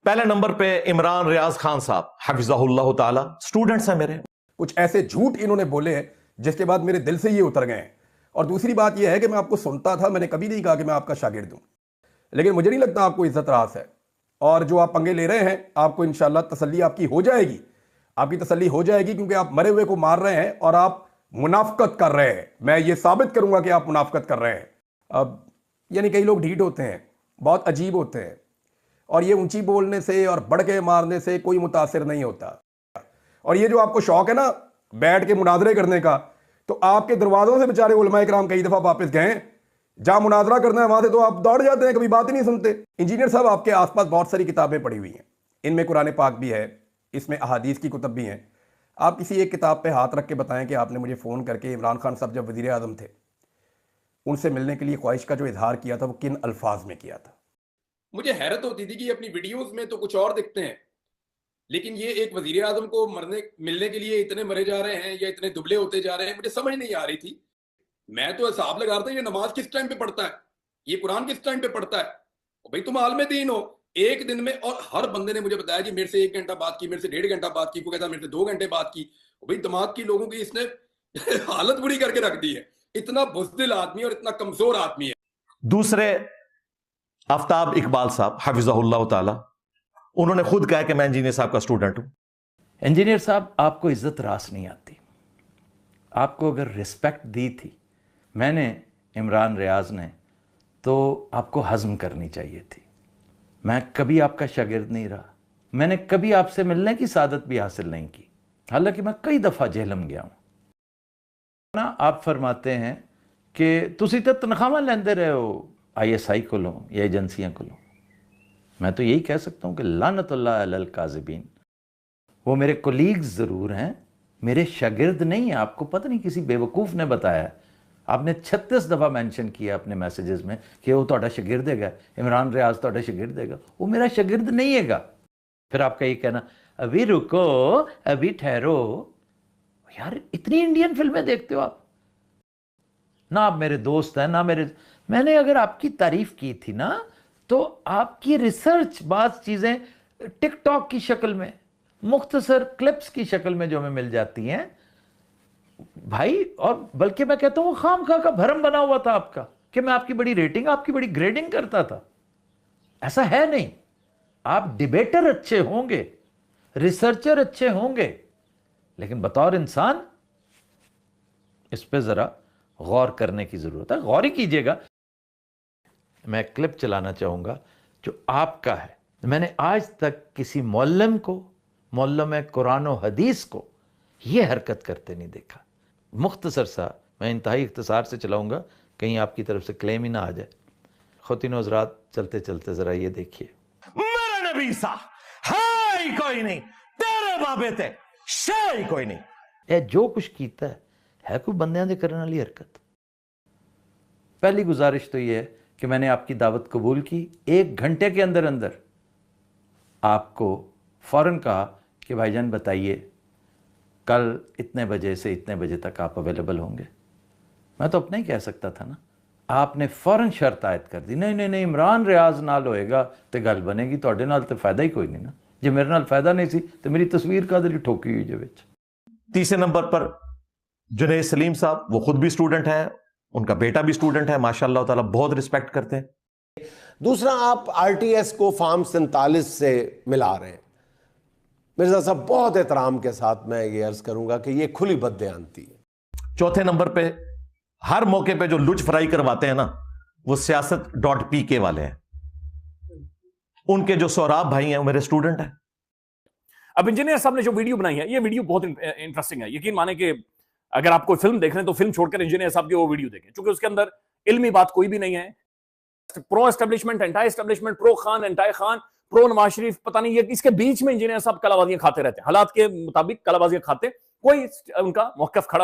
پہلے نمبر پہ عمران ریاض خان صاحب حفظہ اللہ تعالی، سٹوڈنٹس ہیں میرے. کچھ ایسے جھوٹ انہوں نے بولے ہیں جس کے بعد میرے دل سے یہ اتر گئے ہیں. اور دوسری بات یہ ہے کہ میں آپ کو سنتا تھا، میں نے کبھی نہیں کہا کہ میں آپ کا شاگرد ہوں، لیکن مجھے نہیں لگتا آپ کو عزت راس ہے. اور جو آپ پنگے لے رہے ہیں آپ کو انشاءاللہ تسلی آپ کی ہو جائے گی، آپ کی تسلی ہو جائے گی، کیونکہ آپ مرے ہوئے کو مار رہے ہیں اور آپ منافقت کر رہے ہیں. میں یہ ثابت کروں گا کہ آپ منافقت کر رہے ہیں. اب یعنی کئی لوگ ڈھیٹ ہوتے ہیں، بہت عجیب ہوتے ہیں، اور یہ اونچی بولنے سے اور بڑھ کے مارنے سے کوئی متاثر نہیں ہوتا. اور یہ جو آپ کو شوق ہے نا بیٹھ کے مناظرے کرنے کا، تو آپ کے دروازوں سے بیچارے علماء کرام کئی دفعہ واپس گئے ہیں. جہاں مناظرہ کرنا ہے وہاں سے تو آپ دوڑ جاتے ہیں، کبھی بات ہی نہیں سنتے. انجینئر صاحب آپ کے آس پاس بہت ساری کتابیں پڑھی ہوئی ہیں، ان میں قرآن پاک بھی ہے، اس میں احادیث کی کتب بھی ہیں. آپ کسی ایک کتاب پہ ہاتھ رکھ کے بتائیں کہ آپ نے مجھے فون کر کے عمران خان صاحب جب وزیر اعظم تھے ان سے ملنے کے لیے خواہش کا جو اظہار کیا تھا وہ کن الفاظ میں کیا تھا. مجھے حیرت ہوتی تھی کہ اپنی ویڈیوز میں تو کچھ اور دکھتے ہیں، لیکن یہ ایک وزیر اعظم کو ملنے کے لیے اتنے مرے جا رہے ہیں یا اتنے دبلے ہوتے جا رہے ہیں، مجھے سمجھ نہیں آ رہی تھی. میں تو حساب لگا رہا تھا یہ نماز کس ٹائم پہ پڑھتا ہے، یہ قرآن کس ٹائم پہ پڑھتا ہے. بھائی تم عالم دین ہو، ایک دن میں، اور ہر بندے نے مجھے بتایا جی میرے سے 1 گھنٹہ بات کی، میرے سے 1.5 گھنٹہ بات کی، کوئی کہتا میرے سے 2 گھنٹے بات کی. بھائی دماغ کی لوگوں کی اس نے حالت بری کر کے رکھ دی ہے. اتنا بزدل آدمی اور اتنا کمزور آدمی ہے. دوسرے آفتاب اقبال صاحب حفظہ اللہ تعالی، انہوں نے خود کہا کہ میں انجینئر صاحب کا اسٹوڈنٹ ہوں. انجینئر صاحب آپ کو عزت راس نہیں آتی. آپ کو اگر رسپیکٹ دی تھی میں نے، عمران ریاض نے، تو آپ کو ہضم کرنی چاہیے تھی. میں کبھی آپ کا شاگرد نہیں رہا، میں نے کبھی آپ سے ملنے کی سعادت بھی حاصل نہیں کی، حالانکہ میں کئی دفعہ جہلم گیا ہوں. آپ فرماتے ہیں کہ تسی تو تنخواہ لیندے رہے ہو ISI کو لو یا ایجنسیاں کو لو. میں تو یہی کہہ سکتا ہوں کہ لعنت اللہ علی الکاذبین. وہ میرے کولیگز ضرور ہیں، میرے شاگرد نہیں ہیں. آپ کو پتہ نہیں کسی بیوقوف نے بتایا ہے. آپ نے 36 دفعہ مینشن کیا اپنے میسیجز میں کہ وہ تہاڈا شاگرد ہے گا، عمران ریاض تہاڈا شاگرد ہے گا. وہ میرا شاگرد نہیں ہے گا. پھر آپ کا یہ کہنا ابھی رکو، ابھی ٹھہرو. یار اتنی انڈین فلمیں دیکھتے ہو آپ، نہ آپ میرے دوست ہیں نہ میں نے اگر آپ کی تعریف کی تھی نا تو آپ کی ریسرچ بعض چیزیں ٹک ٹاک کی شکل میں، مختصر کلپس کی شکل میں جو ہمیں مل جاتی ہیں بھائی، اور بلکہ میں کہتا ہوں وہ خام خواہ کا بھرم بنا ہوا تھا آپ کا کہ میں آپ کی بڑی ریٹنگ، آپ کی بڑی گریڈنگ کرتا تھا. ایسا ہے نہیں. آپ ڈیبیٹر اچھے ہوں گے، ریسرچر اچھے ہوں گے، لیکن بطور انسان اس پہ ذرا غور کرنے کی ضرورت ہے. غور ہی کیجئے گا. میں کلپ چلانا چاہوں گا جو آپ کا ہے. میں نے آج تک کسی معلم کو، معلم قرآن و حدیث کو یہ حرکت کرتے نہیں دیکھا. مختصر سا میں انتہائی اختصار سے چلاؤں گا، کہیں آپ کی طرف سے کلیم ہی نہ آ جائے. خواتین و حضرات چلتے چلتے ذرا یہ دیکھیے. میرا نبی سا ہے ہی کوئی نہیں، تیرے بابے تے شے ہی کوئی نہیں. اے جو کچھ کیتا ہے کوئی بندیاں دے کرنے والی حرکت. پہلی گزارش تو یہ ہے کہ میں نے آپ کی دعوت قبول کی. 1 گھنٹے کے اندر آپ کو فوراً کہا کہ بھائی جان بتائیے کل اتنے بجے سے اتنے بجے تک آپ اویلیبل ہوں گے. میں تو اپنا ہی کہہ سکتا تھا نا. آپ نے فوراً شرط عائد کر دی، نہیں عمران ریاض نال ہوئے گا تو گل بنے گی، تواڈے نال تو فائدہ ہی کوئی نہیں نا. جی میرے نال فائدہ نہیں سی تو میری تصویر کا دلی ٹھوکی ہوئی جو وچ. تیسرے نمبر پر جنید سلیم صاحب، وہ خود بھی اسٹوڈنٹ ہیں، ان کا بیٹا بھی اسٹوڈنٹ ہے، ماشاء اللہ تعالیٰ بہت رسپیکٹ کرتے ہیں. دوسرا آپ RTS کو فارم 47 سے ملا رہے ہیں. مرزا صاحب بہت احترام کے ساتھ میں یہ عرض کروں گا کہ یہ کھلی بددیانتی ہے. چوتھے نمبر پہ ہر موقع پہ جو لچ فرائی کرواتے ہیں نا وہ سیاست.PK والے ہیں. ان کے جو سوراب بھائی ہیں وہ میرے اسٹوڈنٹ ہیں. اب انجینئر صاحب نے جو ویڈیو بنائی ہے یہ ویڈیو بہت انٹرسٹنگ ہے. یقین مانیں کہ اگر آپ کوئی فلم دیکھ رہے ہیں تو فلم چھوڑ کر انجینئر صاحب کی وہ ویڈیو دیکھیں، چونکہ اس کے اندر علمی بات کوئی بھی نہیں ہے. پرو اسٹیبلشمنٹ، اینٹائی اسٹیبلشمنٹ، پرو خان، اینٹائی خان، پرو نواز شریف، پتہ نہیں یہ اس کے بیچ میں انجینئر صاحب کلا بازیاں کھاتے رہتے ہیں. حالات کے مطابق کلا بازیاں کھاتے، کوئی ان کا موقف کھڑا